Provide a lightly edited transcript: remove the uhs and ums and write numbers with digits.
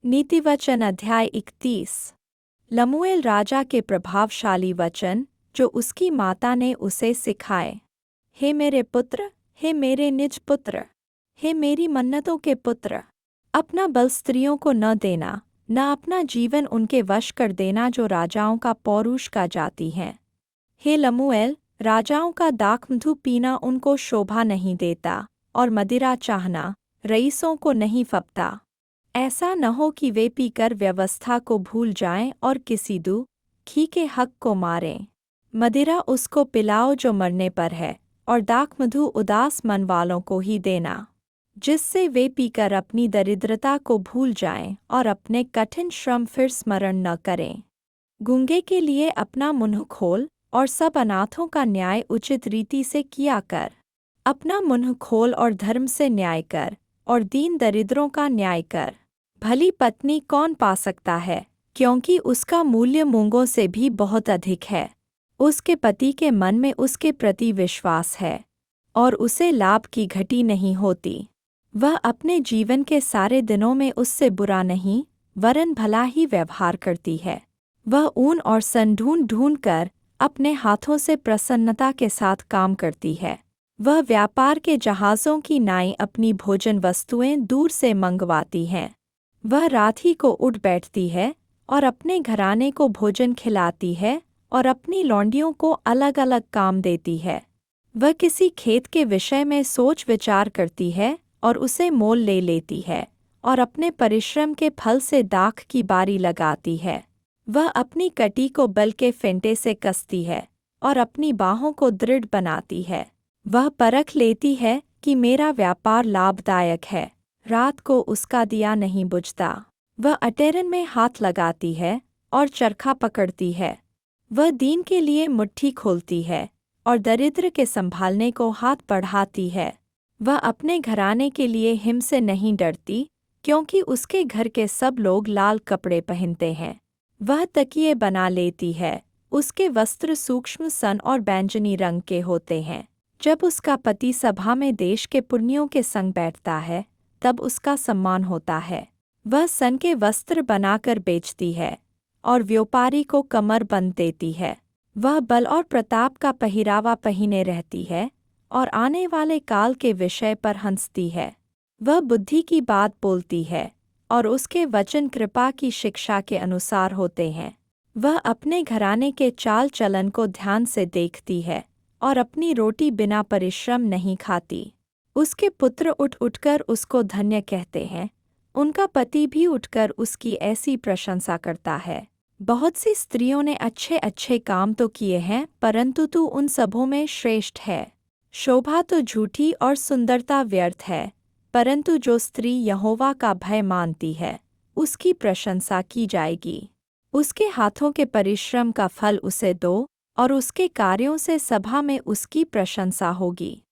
नीतिवचन अध्याय 31। लमूएल राजा के प्रभावशाली वचन जो उसकी माता ने उसे सिखाए। हे मेरे पुत्र, हे मेरे निज पुत्र, हे मेरी मन्नतों के पुत्र, अपना बल स्त्रियों को न देना, न अपना जीवन उनके वश कर देना जो राजाओं का पौरुष का जाती हैं। हे लमूएल, राजाओं का दाखमधु पीना उनको शोभा नहीं देता, और मदिरा चाहना रईसों को नहीं फबता। ऐसा न हो कि वे पीकर व्यवस्था को भूल जाएं और किसी दुखी के हक को मारें। मदिरा उसको पिलाओ जो मरने पर है, और दाखमधु उदास मन वालों को ही देना, जिससे वे पीकर अपनी दरिद्रता को भूल जाएं और अपने कठिन श्रम फिर स्मरण न करें। गूंगे के लिए अपना मुँह खोल और सब अनाथों का न्याय उचित रीति से किया कर। अपना मुँह खोल और धर्म से न्याय कर, और दीन दरिद्रों का न्याय कर। भली पत्नी कौन पा सकता है, क्योंकि उसका मूल्य मूंगों से भी बहुत अधिक है। उसके पति के मन में उसके प्रति विश्वास है, और उसे लाभ की घटी नहीं होती। वह अपने जीवन के सारे दिनों में उससे बुरा नहीं, वरन भला ही व्यवहार करती है। वह ऊन और सन ढूंढ ढूंढ कर अपने हाथों से प्रसन्नता के साथ काम करती है। वह व्यापार के जहाज़ों की नाई अपनी भोजन वस्तुएं दूर से मंगवाती हैं। वह रात ही को उठ बैठती है और अपने घराने को भोजन खिलाती है और अपनी लौंडियों को अलग अलग काम देती है। वह किसी खेत के विषय में सोच विचार करती है और उसे मोल ले लेती है, और अपने परिश्रम के फल से दाख की बारी लगाती है। वह अपनी कटी को बल के फेंटे से कसती है और अपनी बाहों को दृढ़ बनाती है। वह परख लेती है कि मेरा व्यापार लाभदायक है, रात को उसका दिया नहीं बुझता। वह अटेरन में हाथ लगाती है और चरखा पकड़ती है। वह दीन के लिए मुट्ठी खोलती है और दरिद्र के संभालने को हाथ बढ़ाती है। वह अपने घराने के लिए हिम से नहीं डरती, क्योंकि उसके घर के सब लोग लाल कपड़े पहनते हैं। वह तकिए बना लेती है, उसके वस्त्र सूक्ष्म सन और बैंजनी रंग के होते हैं। जब उसका पति सभा में देश के पुण्यों के संग बैठता है, तब उसका सम्मान होता है। वह सन के वस्त्र बनाकर बेचती है और व्यापारी को कमर बंद देती है। वह बल और प्रताप का पहरावा पहने रहती है और आने वाले काल के विषय पर हंसती है। वह बुद्धि की बात बोलती है और उसके वचन कृपा की शिक्षा के अनुसार होते हैं। वह अपने घराने के चाल चलन को ध्यान से देखती है और अपनी रोटी बिना परिश्रम नहीं खाती। उसके पुत्र उठ उठकर उसको धन्य कहते हैं, उनका पति भी उठकर उसकी ऐसी प्रशंसा करता है। बहुत सी स्त्रियों ने अच्छे अच्छे काम तो किए हैं, परंतु तू उन सबों में श्रेष्ठ है। शोभा तो झूठी और सुंदरता व्यर्थ है, परंतु जो स्त्री यहोवा का भय मानती है, उसकी प्रशंसा की जाएगी। उसके हाथों के परिश्रम का फल उसे दो, और उसके कार्यों से सभा में उसकी प्रशंसा होगी।